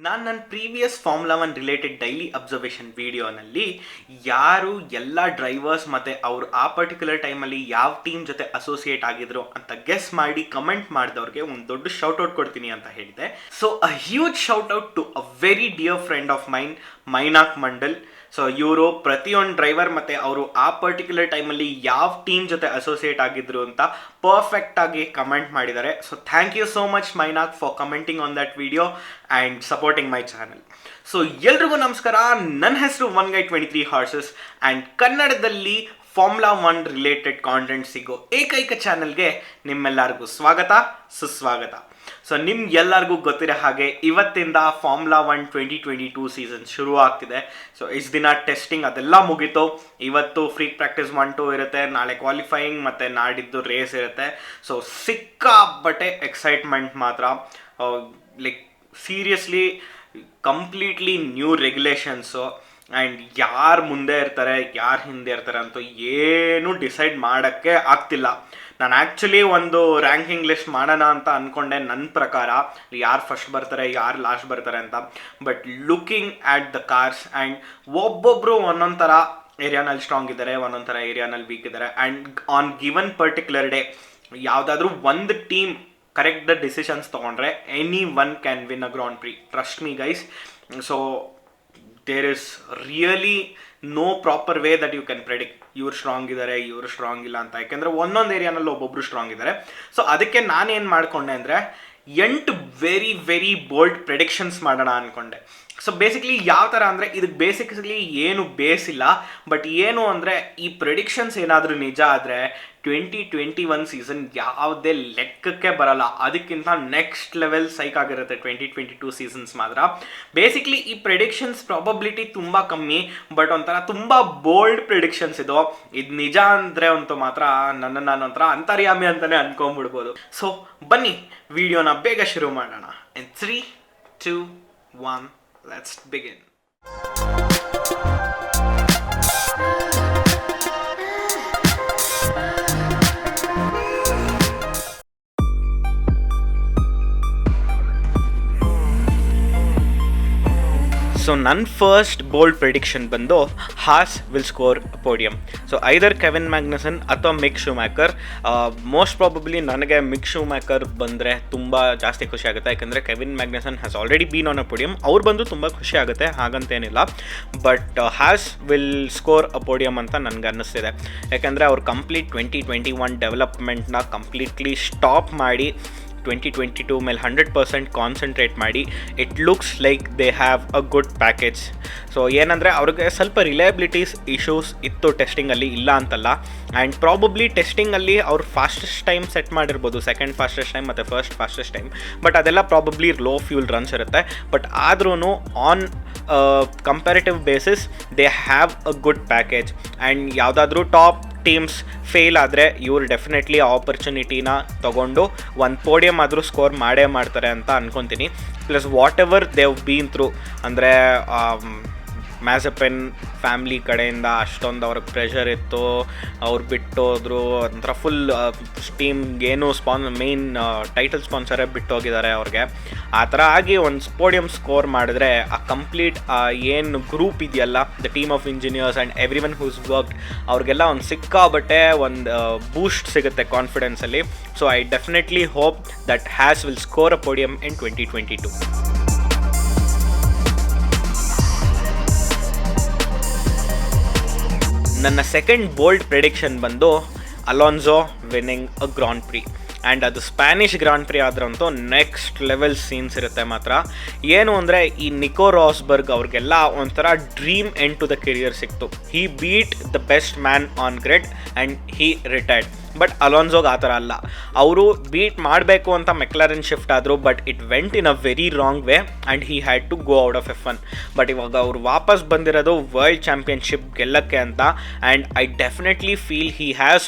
ನಾನು ನನ್ನ previous formula 1 related daily observation ವಿಡಿಯೋನಲ್ಲಿ ಯಾರು ಎಲ್ಲ ಡ್ರೈವರ್ಸ್ ಮತ್ತು ಅವರು ಆ ಪರ್ಟಿಕ್ಯುಲರ್ ಟೈಮಲ್ಲಿ ಯಾವ ಟೀಮ್ ಜೊತೆ ಅಸೋಸಿಯೇಟ್ ಆಗಿದ್ರು ಅಂತ ಗೆಸ್ ಮಾಡಿ ಕಮೆಂಟ್ ಮಾಡಿದವ್ರಿಗೆ ಒಂದು ದೊಡ್ಡ ಶೌಟ್ಔಟ್ ಕೊಡ್ತೀನಿ ಅಂತ ಹೇಳಿದೆ. So a huge shoutout to a very dear friend of mine, Mainak Mandal. So ಇವರು ಪ್ರತಿಯೊಂದು ಡ್ರೈವರ್ ಮತ್ತು ಅವರು ಆ ಪರ್ಟಿಕ್ಯುಲರ್ ಟೈಮಲ್ಲಿ ಯಾವ ಟೀಮ್ ಜೊತೆ ಅಸೋಸಿಯೇಟ್ ಆಗಿದ್ರು ಅಂತ ಪರ್ಫೆಕ್ಟಾಗಿ ಕಮೆಂಟ್ ಮಾಡಿದ್ದಾರೆ. So thank you so much Mainak for commenting on that video and supporting my channel. So ಎಲ್ರಿಗೂ ನಮಸ್ಕಾರ. ನನ್ನ ಹೆಸರು ಒನ್ ಗೈ 23 ಹಾರ್ಸಸ್ ಆ್ಯಂಡ್ ಕನ್ನಡದಲ್ಲಿ ಫಾರ್ಮುಲಾ 1 ರಿಲೇಟೆಡ್ ಕಾಂಟೆಂಟ್ ಸಿಗೋ ಏಕೈಕ ಚಾನಲ್ಗೆ ನಿಮ್ಮೆಲ್ಲರಿಗೂ ಸ್ವಾಗತ, ಸುಸ್ವಾಗತ. ಸೊ ನಿಮ್ಗೆಲ್ಲರಿಗೂ ಗೊತ್ತಿರೋ ಹಾಗೆ ಇವತ್ತಿಂದ ಫಾರ್ಮುಲಾ 1 2022 ಸೀಸನ್ ಶುರು ಆಗ್ತಿದೆ. ಸೊ ಇಷ್ಟು ದಿನ ಟೆಸ್ಟಿಂಗ್ ಅದೆಲ್ಲ ಮುಗೀತು. ಇವತ್ತು ಫ್ರೀ ಪ್ರಾಕ್ಟೀಸ್ 1-2 ಇರುತ್ತೆ, ನಾಳೆ ಕ್ವಾಲಿಫೈಯಿಂಗ್ ಮತ್ತು ನಾಡಿದ್ದು ರೇಸ್ ಇರುತ್ತೆ. ಸೊ ಸಿಕ್ಕಾಬಟ್ಟೆ ಎಕ್ಸೈಟ್ಮೆಂಟ್ ಮಾತ್ರ. Like seriously completely new regulations and ಯಾರು ಮುಂದೆ ಇರ್ತಾರೆ ಯಾರು ಹಿಂದೆ ಇರ್ತಾರೆ ಅಂತೂ ಏನೂ ಡಿಸೈಡ್ ಮಾಡೋಕ್ಕೆ ಆಗ್ತಿಲ್ಲ. ನಾನು ಆ್ಯಕ್ಚುಲಿ ಒಂದು ರ್ಯಾಂಕಿಂಗ್ ಲಿಸ್ಟ್ ಮಾಡೋಣ ಅಂತ ಅಂದ್ಕೊಂಡೆ, ನನ್ನ ಪ್ರಕಾರ ಯಾರು ಫಸ್ಟ್ ಬರ್ತಾರೆ ಯಾರು ಲಾಸ್ಟ್ ಬರ್ತಾರೆ ಅಂತ. But looking at the cars and ಒಬ್ಬೊಬ್ಬರು ಒಂದೊಂದು ಥರ ಏರಿಯಾನಲ್ಲಿ ಸ್ಟ್ರಾಂಗ್ ಇದ್ದಾರೆ, ಒಂದೊಂದು ಥರ ಏರಿಯಾನಲ್ಲಿ ವೀಕ್ ಇದ್ದಾರೆ. And on given particular day ಯಾವುದಾದ್ರೂ ಒಂದು ಟೀಮ್ ಕರೆಕ್ಟ್ ದ ಡಿಸಿಷನ್ಸ್ ತೊಗೊಂಡ್ರೆ any one can win a grand prix. Trust me guys. So there is really no proper way that you can predict ಇವ್ರು strong ಇದ್ದಾರೆ ಇವರು strong ಇಲ್ಲ ಅಂತ. ಯಾಕೆಂದರೆ ಒಂದೊಂದು ಏರಿಯಾನಲ್ಲಿ ಒಬ್ಬೊಬ್ರು ಸ್ಟ್ರಾಂಗ್ ಇದ್ದಾರೆ. ಸೊ ಅದಕ್ಕೆ ನಾನೇನು ಮಾಡಿಕೊಂಡೆ ಅಂದರೆ 8 ವೆರಿ ವೆರಿ ಬೋಲ್ಡ್ ಪ್ರೆಡಿಕ್ಷನ್ಸ್ ಮಾಡೋಣ ಅಂದ್ಕೊಂಡೆ. ಸೊ ಬೇಸಿಕ್ಲಿ ಯಾವ ಥರ ಅಂದರೆ ಇದಕ್ಕೆ ಬೇಸಿಕಲಿ ಏನು ಬೇಸಿಲ್ಲ, ಬಟ್ ಏನು ಅಂದರೆ ಈ ಪ್ರೆಡಿಕ್ಷನ್ಸ್ ಏನಾದರೂ ನಿಜ ಆದರೆ 2021 ಸೀಸನ್ ಯಾವುದೇ ಲೆಕ್ಕಕ್ಕೆ ಬರಲ್ಲ. ಅದಕ್ಕಿಂತ ನೆಕ್ಸ್ಟ್ ಲೆವೆಲ್ ಸೈಕ್ ಆಗಿರುತ್ತೆ 2022 ಸೀಸನ್ಸ್ ಮಾತ್ರ. ಬೇಸಿಕ್ಲಿ ಈ ಪ್ರೆಡಿಕ್ಷನ್ಸ್ ಪ್ರಾಬಬಿಲಿಟಿ ತುಂಬ ಕಮ್ಮಿ, ಬಟ್ ಒಂಥರ ತುಂಬ ಬೋಲ್ಡ್ ಪ್ರೆಡಿಕ್ಷನ್ಸ್ ಇದು ನಿಜ ಅಂದರೆ ಅಂತೂ ಮಾತ್ರ ನಾನು ಒಂಥರ ಅಂತರ್ಯಾಮಿ ಅಂತಲೇ ಅಂದ್ಕೊಂಡ್ಬಿಡ್ಬೋದು. ಸೊ ಬನ್ನಿ ವಿಡಿಯೋನ ಬೇಗ ಶುರು ಮಾಡೋಣ. In 3, 2, 1 let's begin. ಸೊ ನನ್ನ ಫಸ್ಟ್ ಬೋಲ್ಡ್ ಪ್ರೆಡಿಕ್ಷನ್ ಬಂದು Haas will score podium. So either Kevin Magnussen ಅಥವಾ ಮಿಕ್ ಶೂಮ್ಯಾಕರ್. ಮೋಸ್ಟ್ ಪ್ರಾಬಬ್ಲಿ ನನಗೆ ಮಿಕ್ ಶೂಮ್ಯಾಕರ್ ಬಂದರೆ ತುಂಬ ಜಾಸ್ತಿ ಖುಷಿ ಆಗುತ್ತೆ, ಯಾಕೆಂದರೆ Kevin Magnussen has already been on a podium. ಅವ್ರು ಬಂದು ತುಂಬ ಖುಷಿ ಆಗುತ್ತೆ, ಹಾಗಂತೇನಿಲ್ಲ. But Haas will score a podium ಅಂತ ನನಗೆ ಅನ್ನಿಸ್ತಿದೆ. ಯಾಕೆಂದರೆ ಅವ್ರು ಕಂಪ್ಲೀಟ್ 2021 ಡೆವಲಪ್ಮೆಂಟ್ನ ಕಂಪ್ಲೀಟ್ಲಿ ಸ್ಟಾಪ್ ಮಾಡಿ 2022 ಮೇಲೆ 100% ಕಾನ್ಸಂಟ್ರೇಟ್ ಮಾಡಿ it looks like they have a good package. So ಏನಂದರೆ ಅವ್ರಿಗೆ ಸ್ವಲ್ಪ ರಿಲಯಬಿಲಿಟೀಸ್ ಇಶ್ಯೂಸ್ ಇತ್ತು ಟೆಸ್ಟಿಂಗಲ್ಲಿ, ಇಲ್ಲ ಅಂತಲ್ಲ. ಆ್ಯಂಡ್ ಪ್ರಾಬಬ್ಲಿ ಟೆಸ್ಟಿಂಗಲ್ಲಿ ಅವ್ರು ಫಾಸ್ಟೆಸ್ಟ್ ಟೈಮ್ ಸೆಟ್ ಮಾಡಿರ್ಬೋದು, ಸೆಕೆಂಡ್ ಫಾಸ್ಟೆಸ್ಟ್ ಟೈಮ್ ಮತ್ತು ಫಸ್ಟ್ ಫಾಸ್ಟೆಸ್ಟ್ ಟೈಮ್. ಬಟ್ ಅದೆಲ್ಲ ಪ್ರಾಬಬ್ಲಿ ಲೋ ಫ್ಯೂಲ್ ರನ್ಸ್ ಇರುತ್ತೆ. ಬಟ್ ಆದ್ರೂ on comparative basis they have a good package. And ಯಾವುದಾದ್ರೂ ಟಾಪ್ ಟೀಮ್ಸ್ ಫೇಲ್ ಆದರೆ ಇವ್ರು ಡೆಫಿನೆಟ್ಲಿ ಆಪರ್ಚುನಿಟಿನ ತೊಗೊಂಡು ಒಂದು ಪೋಡಿಯಮ್ ಆದರೂ ಸ್ಕೋರ್ ಮಾಡೇ ಮಾಡ್ತಾರೆ ಅಂತ ಅಂದ್ಕೊತೀನಿ. Plus whatever they've been through, ಅಂದರೆ ಮ್ಯಾಸಪೆನ್ ಫ್ಯಾಮ್ಲಿ ಕಡೆಯಿಂದ ಅಷ್ಟೊಂದು ಅವ್ರಿಗೆ ಪ್ರೆಷರ್ ಇತ್ತು, ಅವ್ರು ಬಿಟ್ಟೋದ್ರು, ಒಂಥರ ಫುಲ್ ಟೀಮ್ಗೇನು ಮೇನ್ ಟೈಟಲ್ ಸ್ಪಾನ್ಸರೇ ಬಿಟ್ಟೋಗಿದ್ದಾರೆ ಅವ್ರಿಗೆ. ಆ ಥರ ಆಗಿ ಒಂದು ಪೋಡಿಯಮ್ ಸ್ಕೋರ್ ಮಾಡಿದ್ರೆ ಆ ಕಂಪ್ಲೀಟ್ ಏನು ಗ್ರೂಪ್ ಇದೆಯಲ್ಲ, the team of engineers and everyone who's worked, ಅವ್ರಿಗೆಲ್ಲ ಒಂದು ಸಿಕ್ಕಾಬಟ್ಟೆ ಒಂದು ಬೂಸ್ಟ್ ಸಿಗುತ್ತೆ ಕಾನ್ಫಿಡೆನ್ಸಲ್ಲಿ. So I definitely hope that Haas will score a podium in 2022. ನನ್ನ ಸೆಕೆಂಡ್ ಬೋಲ್ಡ್ ಪ್ರೆಡಿಕ್ಷನ್ ಬಂದು Alonso winning a grand prix. And ಅದು ಸ್ಪ್ಯಾನಿಷ್ ಗ್ರಾಂಡ್ ಪ್ರಿ ಆದ್ರಂತೂ ನೆಕ್ಸ್ಟ್ ಲೆವೆಲ್ ಸೀನ್ಸ್ ಇರುತ್ತೆ ಮಾತ್ರ. ಏನು ಅಂದರೆ ಈ ನಿಕೋ ರಾಸ್ಬರ್ಗ್ ಅವ್ರಿಗೆಲ್ಲ ಒಂಥರ dream end to the career ಸಿಕ್ತು. He beat the best man on grid and he retired. But ಅಲಾನ್ಸೋಗೆ ಆ ಥರ ಅಲ್ಲ, ಅವರು ಬೀಟ್ ಮಾಡಬೇಕು ಅಂತ ಮೆಕ್ಲಾರನ್ ಶಿಫ್ಟ್ ಆದರು, but it went in a very wrong way and he had to go out of F1. But ಇವಾಗ ಅವ್ರು ವಾಪಸ್ ಬಂದಿರೋದು ವರ್ಲ್ಡ್ ಚಾಂಪಿಯನ್ಶಿಪ್ ಗೆಲ್ಲಕ್ಕೆ ಅಂತ. And I definitely feel he has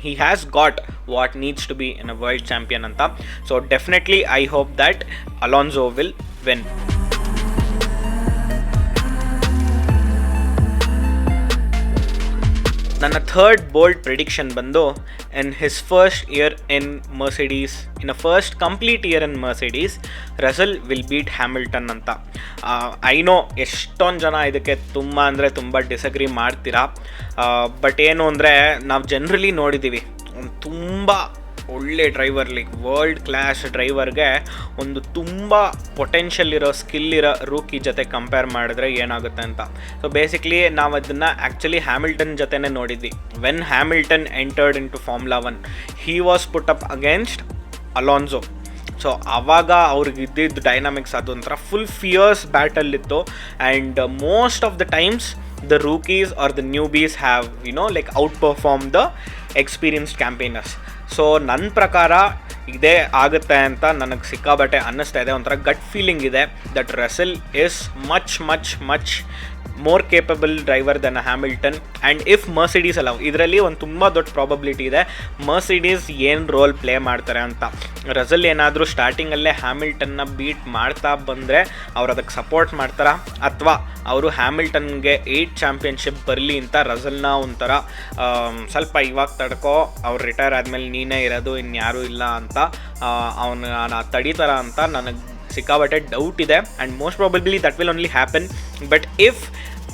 he has got what needs to be in a world champion ಅಂತ. So definitely I hope that Alonso will win. ನನ್ನ third bold prediction ಬಂದು in his first year in Mercedes, in a first complete year in Mercedes, Russell will beat Hamilton ಅಂತ. I know ಎಷ್ಟೊಂದು ಜನ ಇದಕ್ಕೆ ತುಂಬ disagree ಮಾಡ್ತೀರಾ, but ಏನು ಅಂದರೆ ನಾವು ಜನರಲಿ ನೋಡಿದ್ದೀವಿ ತುಂಬ ಒಳ್ಳೆ ಡ್ರೈವರ್, ಲೈಕ್ ವರ್ಲ್ಡ್ ಕ್ಲಾಸ್ ಡ್ರೈವರ್ಗೆ ಒಂದು ತುಂಬ ಪೊಟೆನ್ಷಿಯಲ್ ಇರೋ ಸ್ಕಿಲ್ ಇರೋ ರೂಕಿ ಜೊತೆ ಕಂಪೇರ್ ಮಾಡಿದ್ರೆ ಏನಾಗುತ್ತೆ ಅಂತ. ಸೊ ಬೇಸಿಕ್ಲಿ ನಾವು ಅದನ್ನು ಆ್ಯಕ್ಚುಲಿ ಹ್ಯಾಮಿಲ್ಟನ್ ಜೊತೆನೇ ನೋಡಿದ್ವಿ. When Hamilton entered into formula 1 he was put up against Alonso. So ಆವಾಗ ಅವ್ರಿಗೆ ಇದ್ದಿದ್ದು ಡೈನಾಮಿಕ್ಸ್ ಅದೊಂಥರ ಫುಲ್ ಫಿಯರ್ಸ್ ಬ್ಯಾಟಲ್ ಇತ್ತು. And most of the times the rookies or the newbies have like outperformed the experienced campaigners. So ನನ್ನ ಪ್ರಕಾರ ಇದೇ ಆಗುತ್ತೆ ಅಂತ ನನಗೆ ಸಿಕ್ಕಾಬಟ್ಟೆ ಅನ್ನಿಸ್ತಾ ಇದೆ. ಒಂಥರ ಗಟ್ ಫೀಲಿಂಗ್ ಇದೆ that Russell is much more capable driver than Hamilton. And if Mercedes ಅಲ್ಲ, ಇದರಲ್ಲಿ ಒಂದು ತುಂಬ ದೊಡ್ಡ ಪ್ರಾಬಬಿಲಿಟಿ ಇದೆ ಮರ್ಸಿಡೀಸ್ ಏನು ರೋಲ್ ಪ್ಲೇ ಮಾಡ್ತಾರೆ ಅಂತ. ರಸೆಲ್ ಏನಾದರೂ ಸ್ಟಾರ್ಟಿಂಗಲ್ಲೇ ಹ್ಯಾಮಿಲ್ಟನ್ನ ಬೀಟ್ ಮಾಡ್ತಾ ಬಂದರೆ ಅವ್ರು ಅದಕ್ಕೆ ಸಪೋರ್ಟ್ ಮಾಡ್ತಾರಾ, ಅಥವಾ ಅವರು ಹ್ಯಾಮಿಲ್ಟನ್ಗೆ 8 ಚಾಂಪಿಯನ್ಶಿಪ್ ಬರಲಿ ಅಂತ ರಸೆಲ್ನ ಒಂಥರ ಸ್ವಲ್ಪ ಇವಾಗ ತಡ್ಕೋ, ಅವ್ರು ರಿಟೈರ್ ಆದಮೇಲೆ ನೀನೇ ಇರೋದು ಇನ್ಯಾರೂ ಇಲ್ಲ ಅಂತ ಅವನ ತಡೀತಾರ ಅಂತ ನನಗೆ ಸಿಕ್ಕಾಬಟ್ಟೆ ಡೌಟ್ ಇದೆ. And most probably that will only happen. But if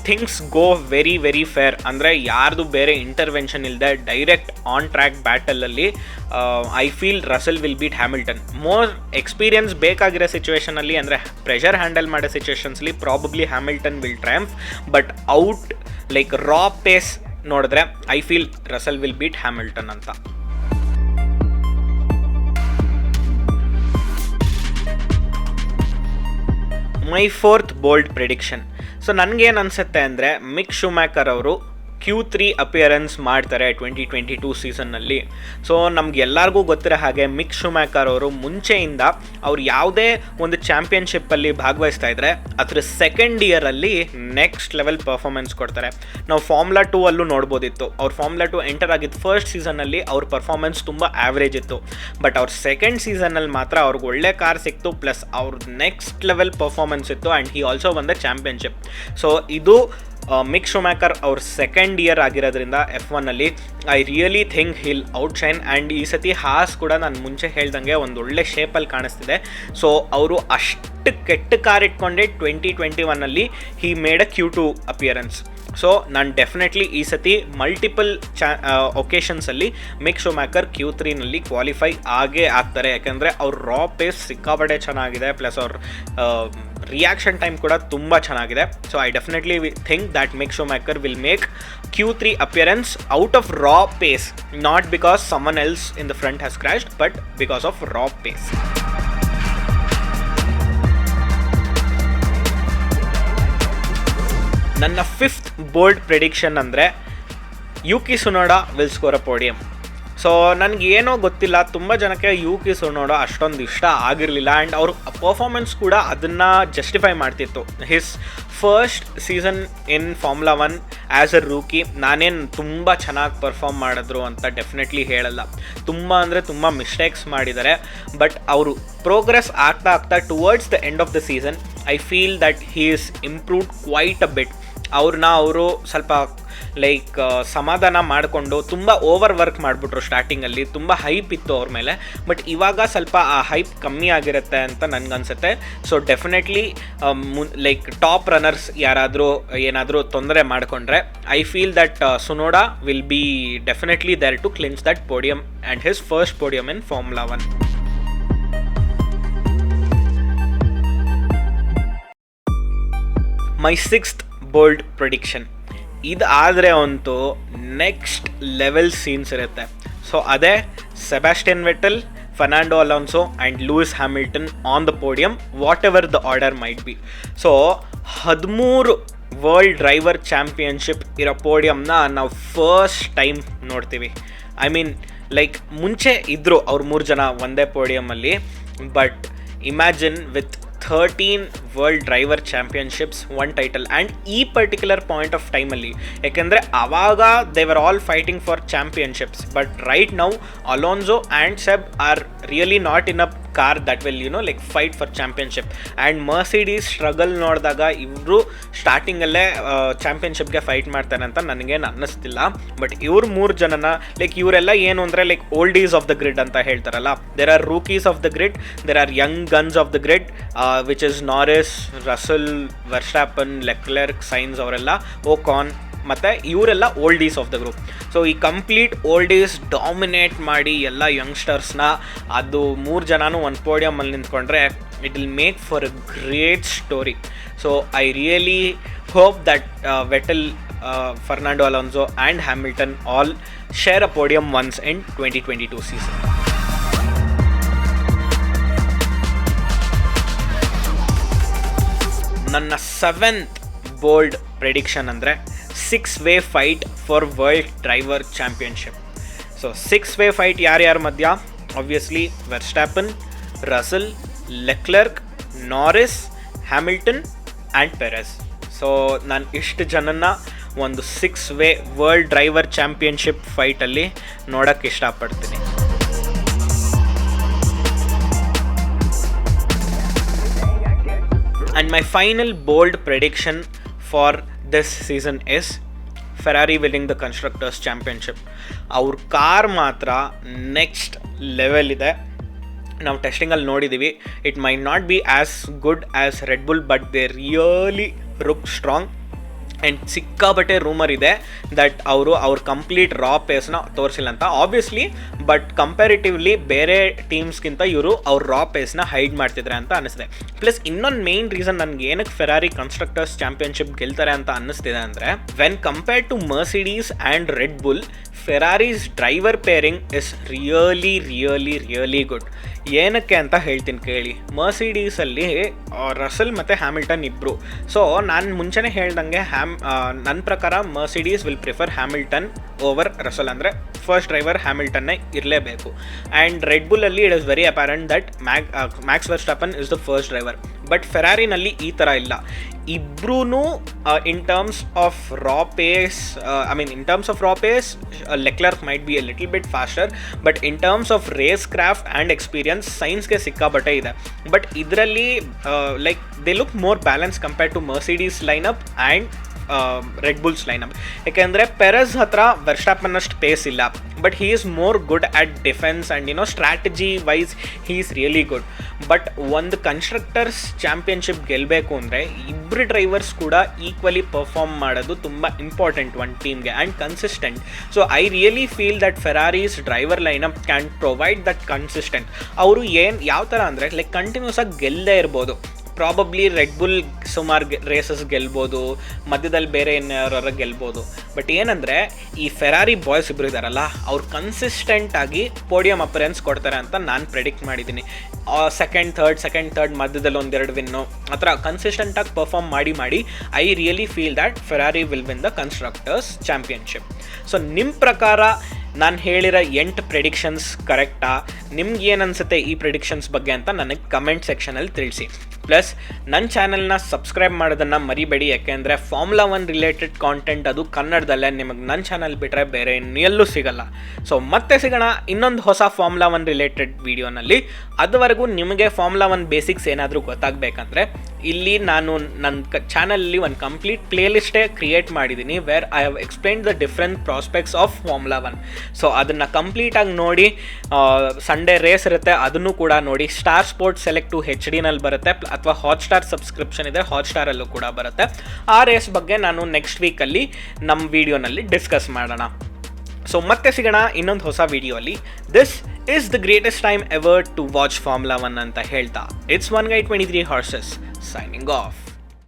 things go very fair ಅಂದರೆ ಯಾರ್ದು ಬೇರೆ ಇಂಟರ್ವೆನ್ಷನ್ ಇಲ್ಲದೆ ಡೈರೆಕ್ಟ್ ಆನ್ ಟ್ರ್ಯಾಕ್ ಬ್ಯಾಟಲಲ್ಲಿ I feel Russell will beat Hamilton. More experience ಬೇಕಾಗಿರೋ ಸಿಚುವೇಷನಲ್ಲಿ ಅಂದರೆ ಪ್ರೆಷರ್ ಹ್ಯಾಂಡಲ್ ಮಾಡೋ ಸಿಚುವೇಷನ್ಸ್ಲಿ probably Hamilton will triumph. But out like raw pace ನೋಡಿದ್ರೆ I feel Russell will beat Hamilton ಅಂತ. My fourth bold prediction. So ನನಗೇನು ಅನಿಸುತ್ತೆ ಅಂದರೆ ಮಿಕ್ ಶೂಮ್ಯಾಕರ್ ಅವರು Q3 ಅಪಿಯರೆನ್ಸ್ ಮಾಡ್ತಾರೆ 2022 ಸೀಸನ್ನಲ್ಲಿ. ಸೊ ನಮಗೆಲ್ಲರಿಗೂ ಗೊತ್ತಿರೋ ಹಾಗೆ ಮಿಕ್ ಶೂಮ್ಯಾಕರ್ ಅವರು ಮುಂಚೆಯಿಂದ ಅವ್ರು ಯಾವುದೇ ಒಂದು ಚಾಂಪಿಯನ್ಶಿಪ್ಪಲ್ಲಿ ಭಾಗವಹಿಸ್ತಾ ಇದ್ದರೆ ಅದರ ಸೆಕೆಂಡ್ ಇಯರಲ್ಲಿ ನೆಕ್ಸ್ಟ್ ಲೆವೆಲ್ ಪರ್ಫಾರ್ಮೆನ್ಸ್ ಕೊಡ್ತಾರೆ. ನಾವು ಫಾರ್ಮುಲಾ 2 ಅಲ್ಲೂ ನೋಡ್ಬೋದಿತ್ತು. ಅವ್ರು ಫಾರ್ಮುಲಾ 2 ಎಂಟರ್ ಆಗಿದ್ದು ಫಸ್ಟ್ ಸೀಸನ್ನಲ್ಲಿ ಅವ್ರ ಪರ್ಫಾರ್ಮೆನ್ಸ್ ತುಂಬ ಆ್ಯಾವ್ರೇಜ್ ಇತ್ತು. ಬಟ್ ಅವ್ರ ಸೆಕೆಂಡ್ ಸೀಸನ್ನಲ್ಲಿ ಮಾತ್ರ ಅವ್ರಿಗೆ ಒಳ್ಳೆ ಕಾರ್ ಸಿಕ್ತು, ಪ್ಲಸ್ ಅವ್ರ ನೆಕ್ಸ್ಟ್ ಲೆವೆಲ್ ಪರ್ಫಾರ್ಮೆನ್ಸ್ ಇತ್ತು. And he also won the championship. So ಇದು ಮಿಕ್ ಶೂಮ್ಯಾಕರ್ ಅವ್ರ ಸೆಕೆಂಡ್ ಇಯರ್ ಆಗಿರೋದ್ರಿಂದ F1ಅಲ್ಲಿ I really think he'll outshine. And ಈ ಸತಿ ಹಾಸ್ ಕೂಡ ನಾನು ಮುಂಚೆ ಹೇಳ್ದಂಗೆ ಒಂದು ಒಳ್ಳೆ ಶೇಪಲ್ಲಿ ಕಾಣಿಸ್ತಿದೆ. ಸೊ ಅವರು ಅಷ್ಟು ಕೆಟ್ಟ ಕಾರ್ ಇಟ್ಕೊಂಡೆ 2021ಅಲ್ಲಿ he made a Q2 appearance. So ನಾನು ಡೆಫಿನೆಟ್ಲಿ ಈ ಸತಿ ಮಲ್ಟಿಪಲ್ ಒಕೇಶನ್ಸಲ್ಲಿ ಮಿಕ್ ಶೂಮ್ಯಾಕರ್ Q3ನಲ್ಲಿ ಕ್ವಾಲಿಫೈ ಆಗೇ ಆಗ್ತಾರೆ. ಯಾಕೆಂದರೆ ಅವ್ರ ರಾ ಪೇಸ್ ಸಿಕ್ಕಾಪಟ್ಟೆ ಚೆನ್ನಾಗಿದೆ, ಪ್ಲಸ್ ಅವ್ರ ರಿಯಾಕ್ಷನ್ ಟೈಮ್ ಕೂಡ ತುಂಬ ಚೆನ್ನಾಗಿದೆ. So I definitely think that Mick Schumacher will make Q3 appearance out of raw pace, not because someone else in the front has crashed, but because of raw pace. ನನ್ನ fifth bold prediction ಅಂದರೆ Yuki Tsunoda will score a podium. So ನನಗೇನೋ ಗೊತ್ತಿಲ್ಲ, ತುಂಬ ಜನಕ್ಕೆ ಯುಕಿ ಸುನೋಡಾ ಅಷ್ಟೊಂದು ಇಷ್ಟ ಆಗಿರಲಿಲ್ಲ. And ಅವ್ರ ಪರ್ಫಾರ್ಮೆನ್ಸ್ ಕೂಡ ಅದನ್ನು ಜಸ್ಟಿಫೈ ಮಾಡ್ತಿತ್ತು. His first season in formula 1 as a rookie ನಾನೇನು ತುಂಬ ಚೆನ್ನಾಗಿ ಪರ್ಫಾರ್ಮ್ ಮಾಡಿದ್ರು ಅಂತ ಡೆಫಿನೆಟ್ಲಿ ಹೇಳಲ್ಲ. ತುಂಬ ಮಿಸ್ಟೇಕ್ಸ್ ಮಾಡಿದ್ದಾರೆ. ಬಟ್ ಅವರು ಪ್ರೋಗ್ರೆಸ್ ಆಗ್ತಾ towards the end of the season I feel that he is improved quite a bit. ಅವರು ಸ್ವಲ್ಪ ಲೈಕ್ ಸಮಾಧಾನ ಮಾಡಿಕೊಂಡು ತುಂಬ ಓವರ್ ವರ್ಕ್ ಮಾಡಿಬಿಟ್ರು. ಸ್ಟಾರ್ಟಿಂಗಲ್ಲಿ ತುಂಬ ಹೈಪ್ ಇತ್ತು ಅವ್ರ ಮೇಲೆ, ಬಟ್ ಇವಾಗ ಸ್ವಲ್ಪ ಆ ಹೈಪ್ ಕಮ್ಮಿ ಆಗಿರುತ್ತೆ ಅಂತ ನನಗನ್ಸುತ್ತೆ. So definitely like top runners ಯಾರಾದರೂ ಏನಾದರೂ ತೊಂದರೆ ಮಾಡಿಕೊಂಡ್ರೆ I feel that Tsunoda will be definitely there to clinch that podium and his first podium in formula 1. My sixth bold prediction. ಇದಾದರೆ ಅಂತೂ ನೆಕ್ಸ್ಟ್ ಲೆವೆಲ್ ಸೀನ್ಸ್ ಇರುತ್ತೆ. ಸೊ ಅದೇ Sebastian Vettel, Fernando Alonso and Lewis Hamilton on the podium, whatever the order might be. So 13 world driver championship ಇರೋ ಪೋಡಿಯಮ್ನ ನಾವು first time ನೋಡ್ತೀವಿ. I mean like ಮುಂಚೆ ಇದ್ದರು ಅವ್ರು 3 ಜನ ಒಂದೇ ಪೋಡಿಯಮಲ್ಲಿ, but imagine with 13 world driver championships, 1 title. And ಈ ಪರ್ಟಿಕ್ಯುಲರ್ ಪಾಯಿಂಟ್ ಆಫ್ ಟೈಮಲ್ಲಿ, ಯಾಕೆಂದರೆ ಆವಾಗ they were all fighting for championships, but right now Alonso and Seb are really not in a car that will like fight for championship. And Mercedes struggle ನೋಡಿದಾಗ ಇವರು ಸ್ಟಾರ್ಟಿಂಗಲ್ಲೇ ಚಾಂಪಿಯನ್ಶಿಪ್ಗೆ fight ಮಾಡ್ತಾರೆ ಅಂತ ನನಗೇನು ಅನ್ನಿಸ್ತಿಲ್ಲ. But ಇವ್ರು 3 ಜನನ ಲೈಕ್ ಇವರೆಲ್ಲ ಏನು ಅಂದರೆ like oldies of the grid ಅಂತ ಹೇಳ್ತಾರಲ್ಲ, there are rookies of the grid, there are young guns of the grid, which is Norris, Russell, Verstappen, Leclerc, Sainz ಅವರೆಲ್ಲ, ಓಕಾನ್, ಮತ್ತು ಇವರೆಲ್ಲ oldies of the group. So ಈ complete oldies dominate ಮಾಡಿ ಎಲ್ಲ ಯಂಗ್ಸ್ಟರ್ಸ್ನ ಅದು 3 ಜನನೂ ಒಂದು ಪೋಡಿಯಮಲ್ಲಿ ನಿಂತ್ಕೊಂಡ್ರೆ it will make for a great story. So I really hope that Vettel, Fernando Alonso and Hamilton all share a podium once in 2022 season. ನನ್ನ 7th ಬೋಲ್ಡ್ ಪ್ರೆಡಿಕ್ಷನ್ ಅಂದರೆ 6-way fight for world driver championship. So 6-way fight ಯಾರ್ಯಾರ ಮಧ್ಯ? Obviously Verstappen, Russell, Leclerc, Norris, Hamilton and Perez. So ನಾನು ಇಷ್ಟು ಜನನ್ನ ಒಂದು 6-way world driver championship ಫೈಟಲ್ಲಿ ನೋಡೋಕ್ಕೆ ಇಷ್ಟಪಡ್ತೀನಿ. And my final bold prediction for this season is Ferrari winning the Constructors Championship. ಅವ್ರ car ಮಾತ್ರ next level ಇದೆ. ನಾವು ಟೆಸ್ಟಿಂಗಲ್ಲಿ ನೋಡಿದ್ದೀವಿ. It might not be as good as red bull, but they really look strong. And ಸಿಕ್ಕಾಬಟ್ಟೆ rumour ಇದೆ that ಅವ್ರ complete ರಾ ಪೇಸ್ನ ತೋರಿಸಿಲ್ಲ ಅಂತ, ಆಬ್ವಿಯಸ್ಲಿ. ಬಟ್ ಕಂಪ್ಯಾರಿಟಿವ್ಲಿ ಬೇರೆ ಟೀಮ್ಸ್ಗಿಂತ ಇವರು ಅವ್ರ ರಾ ಪೇಸ್ನ ಹೈಡ್ ಮಾಡ್ತಿದ್ದಾರೆ ಅಂತ ಅನ್ನಿಸ್ತಿದೆ. ಪ್ಲಸ್ ಇನ್ನೊಂದು ಮೇನ್ ರೀಸನ್ ನನಗೆ ಏನಕ್ಕೆ ಫೆರಾರಿ ಕನ್ಸ್ಟ್ರಕ್ಟರ್ಸ್ ಚಾಂಪಿಯನ್ಶಿಪ್ ಗೆಲ್ತಾರೆ ಅಂತ ಅನ್ನಿಸ್ತಿದೆ ಅಂದರೆ, when compared to Mercedes and Red Bull, Ferrari's driver pairing is really good. ಏನಕ್ಕೆ ಅಂತ ಹೇಳ್ತೀನಿ ಕೇಳಿ. ಮರ್ಸಿಡೀಸಲ್ಲಿ ರಸಲ್ ಮತ್ತು ಹ್ಯಾಮಿಲ್ಟನ್ ಇಬ್ಬರು. ಸೊ ನಾನು ಮುಂಚೆನೇ ಹೇಳ್ದಂಗೆ ನನ್ನ ಪ್ರಕಾರ Mercedes will prefer Hamilton over Russell. ಅಂದರೆ ಫಸ್ಟ್ ಡ್ರೈವರ್ ಹ್ಯಾಮಿಲ್ಟನ್ನೇ ಇರಲೇಬೇಕು. ಆ್ಯಂಡ್ ರೆಡ್ ಬುಲ್ಲಲ್ಲಿ it is very apparent that Max Verstappen is the first driver. But ಫೆರಾರಿನಲ್ಲಿ ಈ ಥರ ಇಲ್ಲ. ಇಬ್ರೂ in terms of raw pace, Leclerc might be a little bit faster, but in terms of race craft and experience ಸೈನ್ಸ್ಗೆ ಸಿಕ್ಕಾಬಟ್ಟೆ ಇದೆ. But ಇದರಲ್ಲಿ like they look more balance compared to Mercedes lineup and Red Bull's lineup. ಯಾಕೆಂದರೆ Perez ಹತ್ರ ವರ್ಸ್ಟಾಪನ್ನಷ್ಟು pace ಇಲ್ಲ, but he is more good at defence and strategy wise he is really good. But ಒಂದು constructors championship ಗೆಲ್ಲಬೇಕು ಅಂದರೆ ಇಬ್ಬರು drivers ಕೂಡ equally perform ಮಾಡೋದು ತುಂಬ ಇಂಪಾರ್ಟೆಂಟ್ ಒಂದು ಟೀಮ್ಗೆ and consistent. So I really feel that Ferrari's driver lineup can provide that consistent. ಅವರು ಯಾವ ಥರ ಅಂದರೆ ಲೈಕ್ ಕಂಟಿನ್ಯೂಸ್ ಆಗಿ ಗೆಲ್ಲದೇ ಇರ್ಬೋದು. ಪ್ರಾಬಬ್ಲಿ ರೆಡ್ ಬುಲ್ ಸುಮಾರು ರೇಸಸ್ ಗೆಲ್ಬೋದು, ಮಧ್ಯದಲ್ಲಿ ಬೇರೆ ಏನಾರ ಗೆಲ್ಬೋದು. ಬಟ್ ಏನಂದರೆ ಈ ಫೆರಾರಿ ಬಾಯ್ಸ್ ಇಬ್ಬರು ಇದ್ದಾರಲ್ಲ, ಅವ್ರು ಕನ್ಸಿಸ್ಟೆಂಟಾಗಿ ಪೋಡಿಯಮ್ ಅಪರೆನ್ಸ್ ಕೊಡ್ತಾರೆ ಅಂತ ನಾನು ಪ್ರೆಡಿಕ್ಟ್ ಮಾಡಿದ್ದೀನಿ. ಸೆಕೆಂಡ್ ಥರ್ಡ್ ಮಧ್ಯದಲ್ಲಿ 1-2 ವಿನ್ನು ಆ ಥರ ಕನ್ಸಿಸ್ಟೆಂಟಾಗಿ ಪರ್ಫಾರ್ಮ್ ಮಾಡಿ I really feel that Ferrari will win the constructors championship. So ನಿಮ್ಮ ಪ್ರಕಾರ ನಾನು ಹೇಳಿರೋ 8 ಪ್ರೆಡಿಕ್ಷನ್ಸ್ ಕರೆಕ್ಟಾ? ನಿಮ್ಗೆ ಏನು ಅನಿಸುತ್ತೆ ಈ ಪ್ರೆಡಿಕ್ಷನ್ಸ್ ಬಗ್ಗೆ ಅಂತ ನನಗೆ ಕಮೆಂಟ್ ಸೆಕ್ಷನಲ್ಲಿ ತಿಳಿಸಿ. ಪ್ಲಸ್ ನನ್ನ ಚಾನಲ್ನ ಸಬ್ಸ್ಕ್ರೈಬ್ ಮಾಡೋದನ್ನು ಮರಿಬೇಡಿ, ಯಾಕೆಂದರೆ ಫಾರ್ಮುಲಾ 1 ರಿಲೇಟೆಡ್ ಕಾಂಟೆಂಟ್ ಅದು ಕನ್ನಡದಲ್ಲೇ ನಿಮಗೆ ನನ್ನ ಚಾನಲ್ ಬಿಟ್ಟರೆ ಬೇರೆ ಎಲ್ಲೂ ಸಿಗಲ್ಲ. ಸೊ ಮತ್ತೆ ಸಿಗೋಣ ಇನ್ನೊಂದು ಹೊಸ ಫಾರ್ಮುಲಾ 1 ರಿಲೇಟೆಡ್ ವಿಡಿಯೋನಲ್ಲಿ. ಅದುವರೆಗೂ ನಿಮಗೆ ಫಾರ್ಮುಲಾ 1 ಬೇಸಿಕ್ಸ್ ಏನಾದರೂ ಗೊತ್ತಾಗಬೇಕಂದ್ರೆ ಇಲ್ಲಿ ನಾನು ನನ್ನ ಚಾನಲಲ್ಲಿ ಒಂದು ಕಂಪ್ಲೀಟ್ ಪ್ಲೇಲಿಸ್ಟೇ ಕ್ರಿಯೇಟ್ ಮಾಡಿದ್ದೀನಿ, where I have explained the different prospects of formula 1. So ಅದನ್ನು ಕಂಪ್ಲೀಟಾಗಿ ನೋಡಿ, ಸಂಡೇ ರೇಸ್ ಇರುತ್ತೆ ಅದನ್ನು ಕೂಡ ನೋಡಿ. ಸ್ಟಾರ್ ಸ್ಪೋರ್ಟ್ಸ್ ಸೆಲೆಕ್ಟು HD-ನಲ್ಲಿ ಬರುತ್ತೆ, ಅಥವಾ ಹಾಟ್ಸ್ಟಾರ್ ಸಬ್ಸ್ಕ್ರಿಪ್ಷನ್ ಇದೆ ಹಾಟ್ಸ್ಟಾರಲ್ಲೂ ಕೂಡ ಬರುತ್ತೆ. ಆ ರೇಸ್ ಬಗ್ಗೆ ನಾನು ನೆಕ್ಸ್ಟ್ ವೀಕಲ್ಲಿ ನಮ್ಮ ವಿಡಿಯೋನಲ್ಲಿ ಡಿಸ್ಕಸ್ ಮಾಡೋಣ. ಸೊ ಮತ್ತೆ ಸಿಗೋಣ ಇನ್ನೊಂದು ಹೊಸ ವಿಡಿಯೋಲ್ಲಿ. This is the greatest time ever to watch formula 1 ಅಂತ ಹೇಳ್ತಾ, it's 1 guy 23 horses signing off.